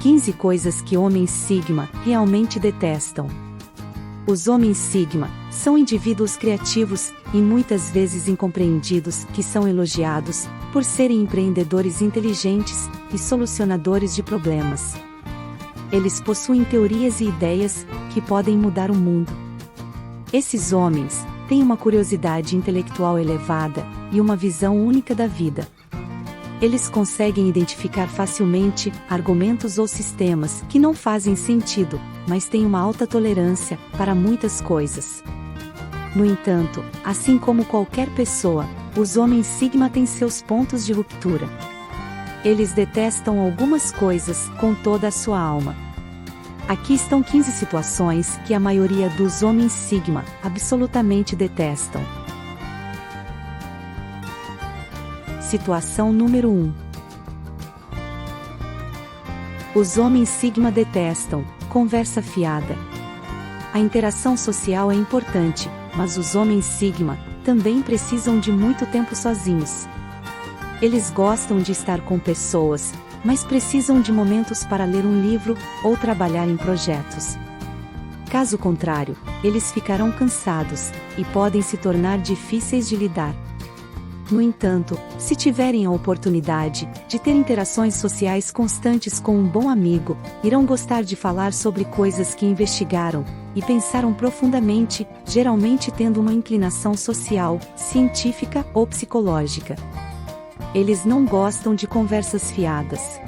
15 coisas que homens Sigma realmente detestam. Os homens Sigma são indivíduos criativos, e muitas vezes incompreendidos, que são elogiados por serem empreendedores inteligentes e solucionadores de problemas. Eles possuem teorias e ideias que podem mudar o mundo. Esses homens têm uma curiosidade intelectual elevada e uma visão única da vida. Eles conseguem identificar facilmente argumentos ou sistemas que não fazem sentido, mas têm uma alta tolerância para muitas coisas. No entanto, assim como qualquer pessoa, os homens Sigma têm seus pontos de ruptura. Eles detestam algumas coisas com toda a sua alma. Aqui estão 15 situações que a maioria dos homens Sigma absolutamente detestam. Situação número 1. Os homens Sigma detestam conversa fiada. A interação social é importante, mas os homens Sigma também precisam de muito tempo sozinhos. Eles gostam de estar com pessoas, mas precisam de momentos para ler um livro ou trabalhar em projetos. Caso contrário, eles ficarão cansados e podem se tornar difíceis de lidar. No entanto, se tiverem a oportunidade de ter interações sociais constantes com um bom amigo, irão gostar de falar sobre coisas que investigaram e pensaram profundamente, geralmente tendo uma inclinação social, científica ou psicológica. Eles não gostam de conversas fiadas.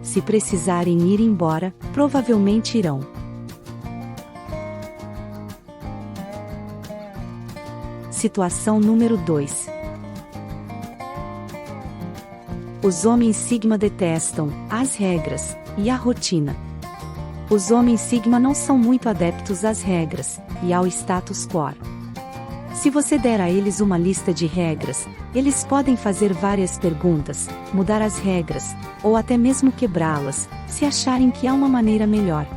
Se precisarem ir embora, provavelmente irão. Situação número 2. Os homens Sigma detestam as regras e a rotina. Os homens Sigma não são muito adeptos às regras e ao status quo. Se você der a eles uma lista de regras, eles podem fazer várias perguntas, mudar as regras, ou até mesmo quebrá-las, se acharem que há uma maneira melhor.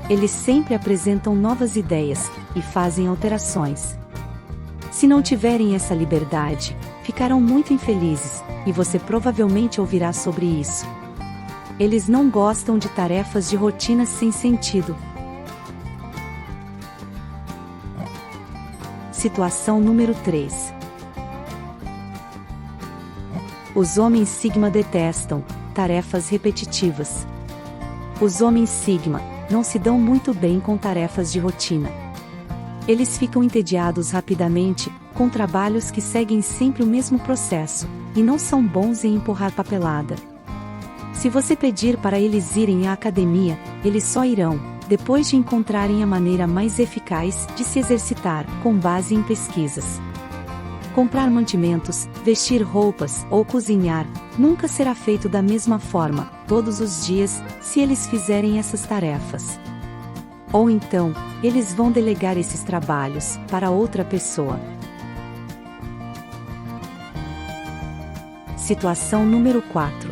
Eles sempre apresentam novas ideias e fazem alterações. Se não tiverem essa liberdade, ficarão muito infelizes, e você provavelmente ouvirá sobre isso. Eles não gostam de tarefas de rotina sem sentido. Situação número 3. Os homens Sigma detestam tarefas repetitivas. Os homens Sigma não se dão muito bem com tarefas de rotina. Eles ficam entediados rapidamente com trabalhos que seguem sempre o mesmo processo, e não são bons em empurrar papelada. Se você pedir para eles irem à academia, eles só irão, depois de encontrarem a maneira mais eficaz de se exercitar, com base em pesquisas. Comprar mantimentos, vestir roupas ou cozinhar, nunca será feito da mesma forma, todos os dias, se eles fizerem essas tarefas. Ou então, eles vão delegar esses trabalhos para outra pessoa. Situação número 4.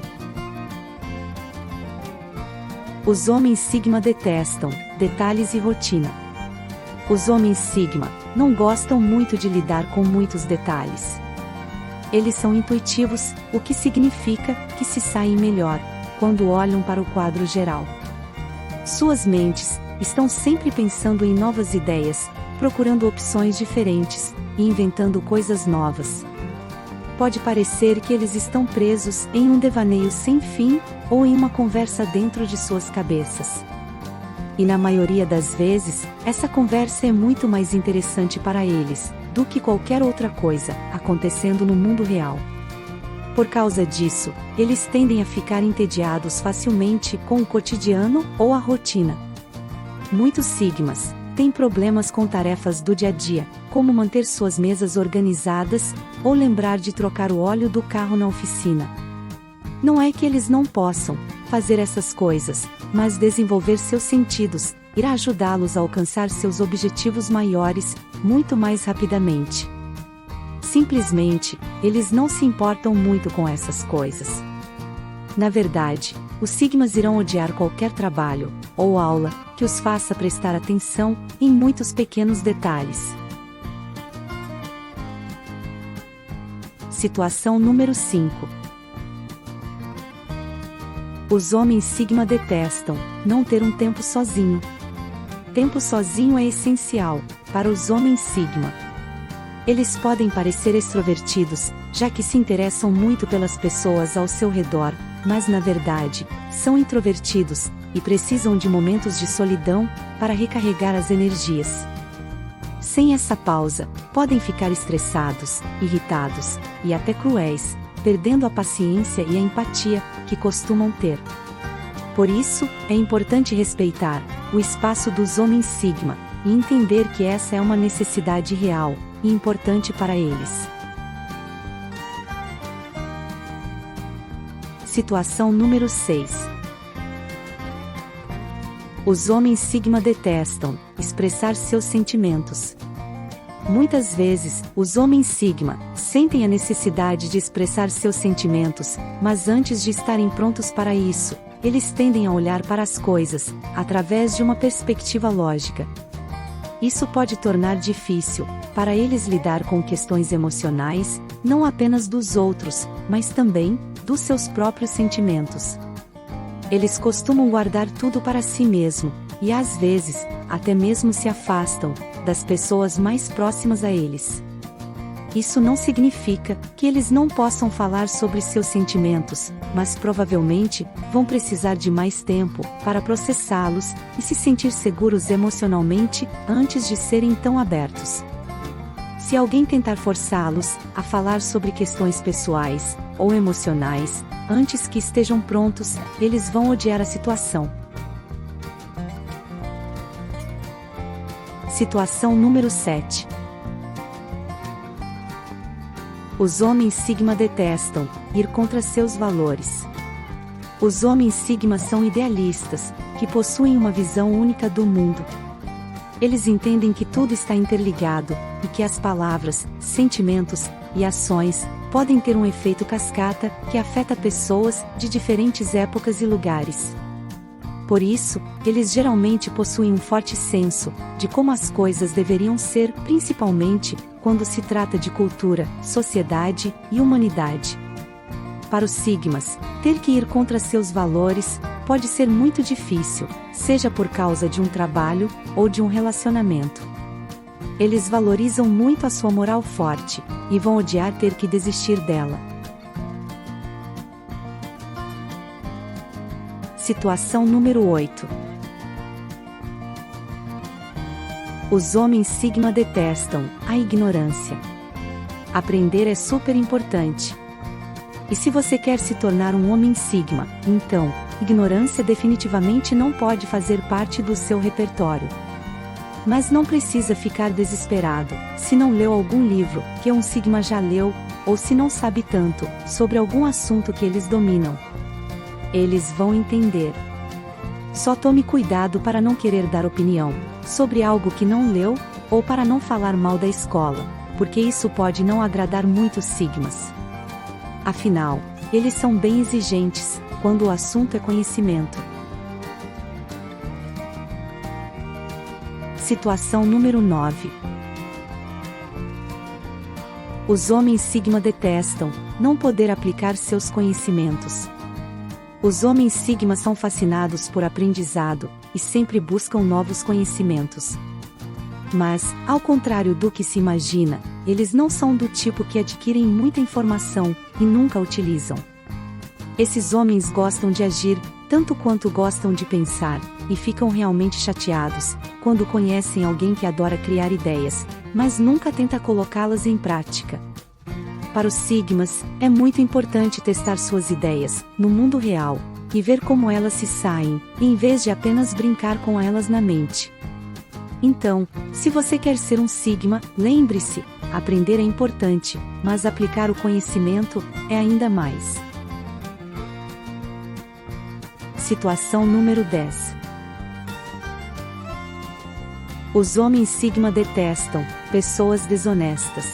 Os homens Sigma detestam detalhes e rotina. Os homens Sigma não gostam muito de lidar com muitos detalhes. Eles são intuitivos, o que significa que se saem melhor quando olham para o quadro geral. Suas mentes estão sempre pensando em novas ideias, procurando opções diferentes e inventando coisas novas. Pode parecer que eles estão presos em um devaneio sem fim, ou em uma conversa dentro de suas cabeças. E na maioria das vezes, essa conversa é muito mais interessante para eles do que qualquer outra coisa acontecendo no mundo real. Por causa disso, eles tendem a ficar entediados facilmente com o cotidiano ou a rotina. Muitos Sigmas têm problemas com tarefas do dia a dia, como manter suas mesas organizadas, ou lembrar de trocar o óleo do carro na oficina. Não é que eles não possam fazer essas coisas, mas desenvolver seus sentidos irá ajudá-los a alcançar seus objetivos maiores, muito mais rapidamente. Simplesmente, eles não se importam muito com essas coisas. Na verdade, os Sigmas irão odiar qualquer trabalho ou aula que os faça prestar atenção em muitos pequenos detalhes. Situação número 5. Os homens Sigma detestam não ter um tempo sozinho. Tempo sozinho é essencial para os homens Sigma. Eles podem parecer extrovertidos, já que se interessam muito pelas pessoas ao seu redor, mas na verdade, são introvertidos e precisam de momentos de solidão para recarregar as energias. Sem essa pausa, podem ficar estressados, irritados e até cruéis, perdendo a paciência e a empatia que costumam ter. Por isso, é importante respeitar o espaço dos homens Sigma e entender que essa é uma necessidade real e importante para eles. Situação número 6. Os homens Sigma detestam expressar seus sentimentos. Muitas vezes, os homens Sigma sentem a necessidade de expressar seus sentimentos, mas antes de estarem prontos para isso, eles tendem a olhar para as coisas através de uma perspectiva lógica. Isso pode tornar difícil para eles lidar com questões emocionais, não apenas dos outros, mas também dos seus próprios sentimentos. Eles costumam guardar tudo para si mesmo, e às vezes, até mesmo se afastam das pessoas mais próximas a eles. Isso não significa que eles não possam falar sobre seus sentimentos, mas provavelmente vão precisar de mais tempo para processá-los e se sentir seguros emocionalmente antes de serem tão abertos. Se alguém tentar forçá-los a falar sobre questões pessoais ou emocionais antes que estejam prontos, eles vão odiar a situação. Situação número 7. Os homens Sigma detestam ir contra seus valores. Os homens Sigma são idealistas, que possuem uma visão única do mundo. Eles entendem que tudo está interligado, e que as palavras, sentimentos e ações podem ter um efeito cascata que afeta pessoas de diferentes épocas e lugares. Por isso, eles geralmente possuem um forte senso de como as coisas deveriam ser, principalmente quando se trata de cultura, sociedade e humanidade. Para os Sigmas, ter que ir contra seus valores pode ser muito difícil, seja por causa de um trabalho ou de um relacionamento. Eles valorizam muito a sua moral forte e vão odiar ter que desistir dela. Situação número 8. Os homens Sigma detestam a ignorância. Aprender é super importante. E se você quer se tornar um homem Sigma, então, ignorância definitivamente não pode fazer parte do seu repertório. Mas não precisa ficar desesperado se não leu algum livro que um Sigma já leu, ou se não sabe tanto sobre algum assunto que eles dominam. Eles vão entender. Só tome cuidado para não querer dar opinião sobre algo que não leu, ou para não falar mal da escola, porque isso pode não agradar muitos Sigmas. Afinal, eles são bem exigentes quando o assunto é conhecimento. Situação número 9. Os homens Sigma detestam não poder aplicar seus conhecimentos. Os homens Sigma são fascinados por aprendizado e sempre buscam novos conhecimentos. Mas, ao contrário do que se imagina, eles não são do tipo que adquirem muita informação e nunca utilizam. Esses homens gostam de agir tanto quanto gostam de pensar, e ficam realmente chateados quando conhecem alguém que adora criar ideias, mas nunca tenta colocá-las em prática. Para os Sigmas, é muito importante testar suas ideias no mundo real e ver como elas se saem, em vez de apenas brincar com elas na mente. Então, se você quer ser um Sigma, lembre-se, aprender é importante, mas aplicar o conhecimento é ainda mais. Situação número 10. Os homens Sigma detestam pessoas desonestas.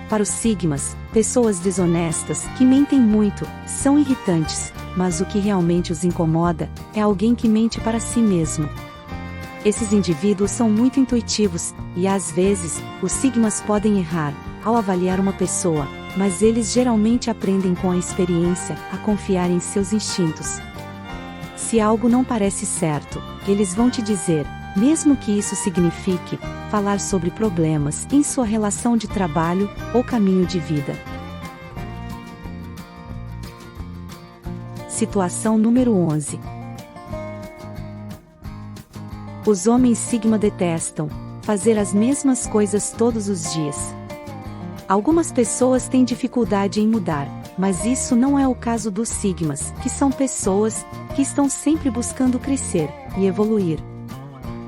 Para os Sigmas, pessoas desonestas que mentem muito são irritantes, mas o que realmente os incomoda é alguém que mente para si mesmo. Esses indivíduos são muito intuitivos, e às vezes, os Sigmas podem errar ao avaliar uma pessoa, mas eles geralmente aprendem com a experiência a confiar em seus instintos. Se algo não parece certo, eles vão te dizer, mesmo que isso signifique falar sobre problemas em sua relação de trabalho ou caminho de vida. Situação número 11. Os homens Sigma detestam fazer as mesmas coisas todos os dias. Algumas pessoas têm dificuldade em mudar, mas isso não é o caso dos Sigmas, que são pessoas que estão sempre buscando crescer e evoluir.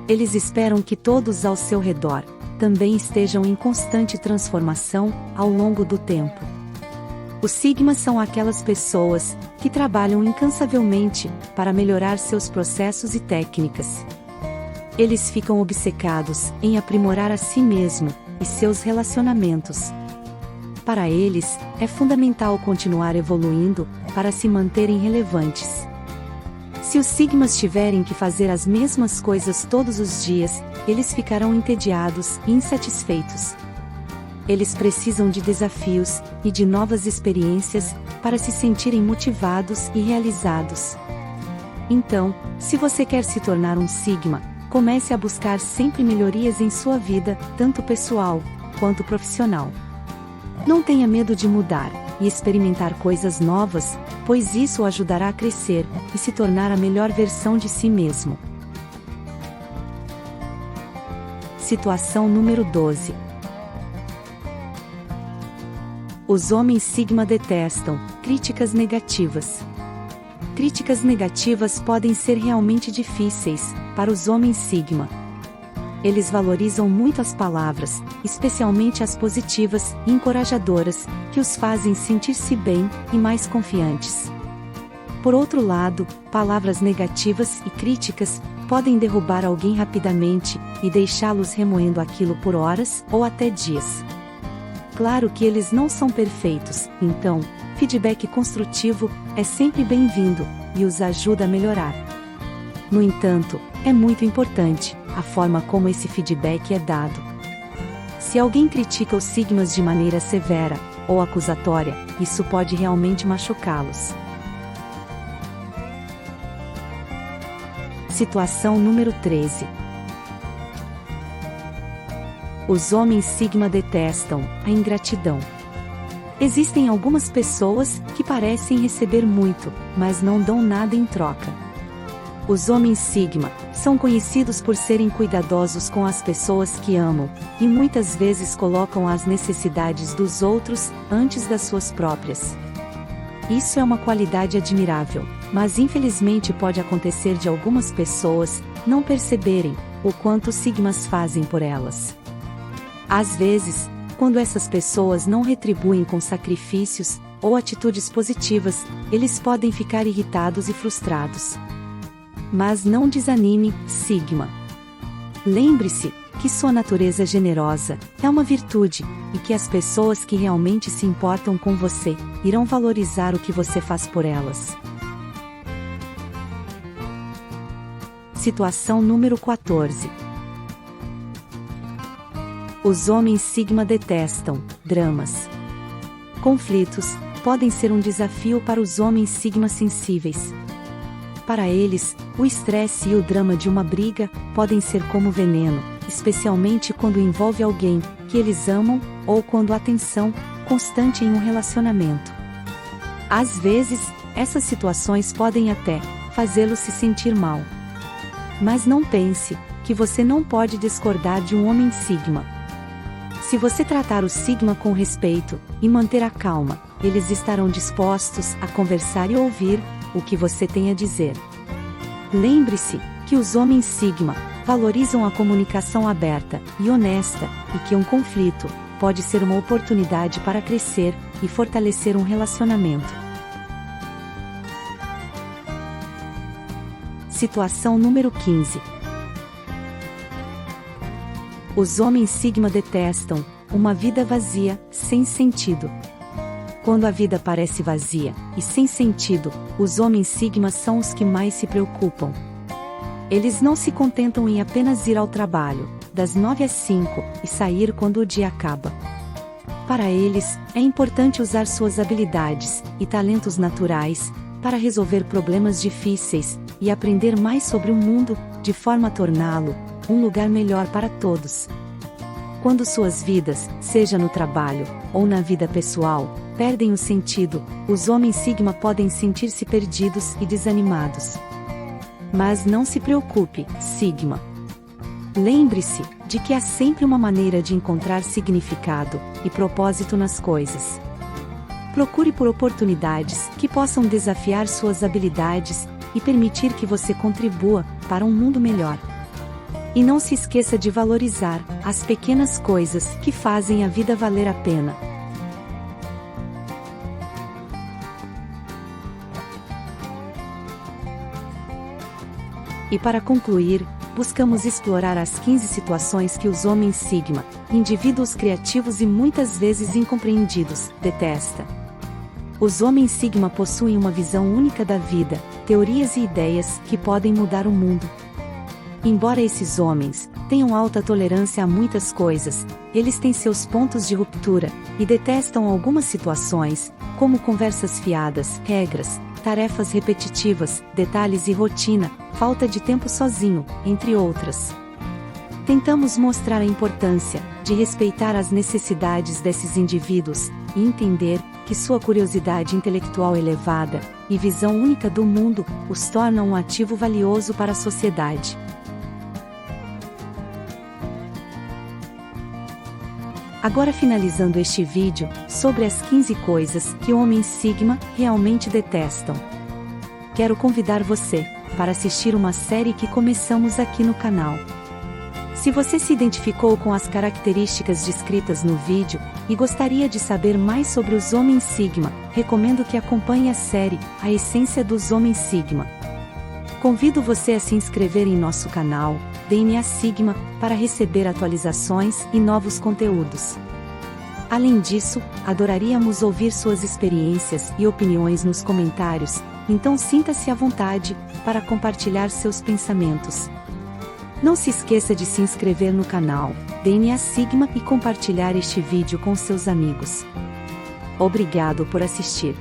Eles esperam que todos ao seu redor também estejam em constante transformação ao longo do tempo. Os Sigmas são aquelas pessoas que trabalham incansavelmente para melhorar seus processos e técnicas. Eles ficam obcecados em aprimorar a si mesmo e seus relacionamentos. Para eles, é fundamental continuar evoluindo para se manterem relevantes. Se os Sigmas tiverem que fazer as mesmas coisas todos os dias, eles ficarão entediados e insatisfeitos. Eles precisam de desafios e de novas experiências para se sentirem motivados e realizados. Então, se você quer se tornar um Sigma, comece a buscar sempre melhorias em sua vida, tanto pessoal quanto profissional. Não tenha medo de mudar e experimentar coisas novas, pois isso o ajudará a crescer e se tornar a melhor versão de si mesmo. Situação número 12. Os homens Sigma detestam críticas negativas. Críticas negativas podem ser realmente difíceis para os homens Sigma. Eles valorizam muito as palavras, especialmente as positivas e encorajadoras, que os fazem sentir-se bem e mais confiantes. Por outro lado, palavras negativas e críticas podem derrubar alguém rapidamente e deixá-los remoendo aquilo por horas ou até dias. Claro que eles não são perfeitos, então, feedback construtivo é sempre bem-vindo e os ajuda a melhorar. No entanto, é muito importante a forma como esse feedback é dado. Se alguém critica os Sigmas de maneira severa ou acusatória, isso pode realmente machucá-los. Situação número 13. Os homens Sigma detestam a ingratidão. Existem algumas pessoas que parecem receber muito, mas não dão nada em troca. Os homens Sigma são conhecidos por serem cuidadosos com as pessoas que amam, e muitas vezes colocam as necessidades dos outros antes das suas próprias. Isso é uma qualidade admirável, mas infelizmente pode acontecer de algumas pessoas não perceberem o quanto os Sigmas fazem por elas. Às vezes, quando essas pessoas não retribuem com sacrifícios ou atitudes positivas, eles podem ficar irritados e frustrados. Mas não desanime, Sigma. Lembre-se que sua natureza generosa é uma virtude, e que as pessoas que realmente se importam com você irão valorizar o que você faz por elas. Situação número 14. Os homens Sigma detestam dramas. Conflitos podem ser um desafio para os homens Sigma sensíveis. Para eles, o estresse e o drama de uma briga podem ser como veneno, especialmente quando envolve alguém que eles amam ou quando há tensão constante em um relacionamento. Às vezes, essas situações podem até fazê-lo se sentir mal. Mas não pense que você não pode discordar de um homem Sigma. Se você tratar o Sigma com respeito e manter a calma, eles estarão dispostos a conversar e ouvir o que você tem a dizer. Lembre-se que os homens Sigma valorizam a comunicação aberta e honesta, e que um conflito pode ser uma oportunidade para crescer e fortalecer um relacionamento. Situação número 15. Os homens Sigma detestam uma vida vazia, sem sentido. Quando a vida parece vazia e sem sentido, os homens Sigma são os que mais se preocupam. Eles não se contentam em apenas ir ao trabalho, das 9 às 5, e sair quando o dia acaba. Para eles, é importante usar suas habilidades e talentos naturais para resolver problemas difíceis e aprender mais sobre o mundo, de forma a torná-lo um lugar melhor para todos. Quando suas vidas, seja no trabalho ou na vida pessoal, perdem o sentido, os homens Sigma podem sentir-se perdidos e desanimados. Mas não se preocupe, Sigma. Lembre-se de que há sempre uma maneira de encontrar significado e propósito nas coisas. Procure por oportunidades que possam desafiar suas habilidades e permitir que você contribua para um mundo melhor. E não se esqueça de valorizar as pequenas coisas que fazem a vida valer a pena. E para concluir, buscamos explorar as 15 situações que os homens Sigma, indivíduos criativos e muitas vezes incompreendidos, detestam. Os homens Sigma possuem uma visão única da vida, teorias e ideias que podem mudar o mundo. Embora esses homens tenham alta tolerância a muitas coisas, eles têm seus pontos de ruptura e detestam algumas situações, como conversas fiadas, regras, tarefas repetitivas, detalhes e rotina, falta de tempo sozinho, entre outras. Tentamos mostrar a importância de respeitar as necessidades desses indivíduos e entender que sua curiosidade intelectual elevada e visão única do mundo os torna um ativo valioso para a sociedade. Agora, finalizando este vídeo sobre as 15 coisas que homens Sigma realmente detestam. Quero convidar você para assistir uma série que começamos aqui no canal. Se você se identificou com as características descritas no vídeo e gostaria de saber mais sobre os homens Sigma, recomendo que acompanhe a série A Essência dos Homens Sigma. Convido você a se inscrever em nosso canal, DNA Sigma, para receber atualizações e novos conteúdos. Além disso, adoraríamos ouvir suas experiências e opiniões nos comentários, então sinta-se à vontade para compartilhar seus pensamentos. Não se esqueça de se inscrever no canal DNA Sigma e compartilhar este vídeo com seus amigos. Obrigado por assistir.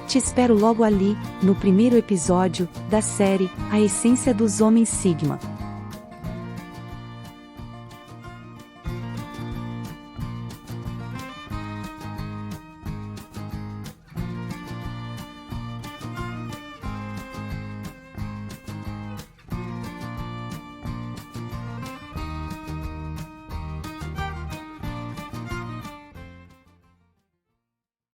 Te espero logo ali, no primeiro episódio da série A Essência dos Homens Sigma.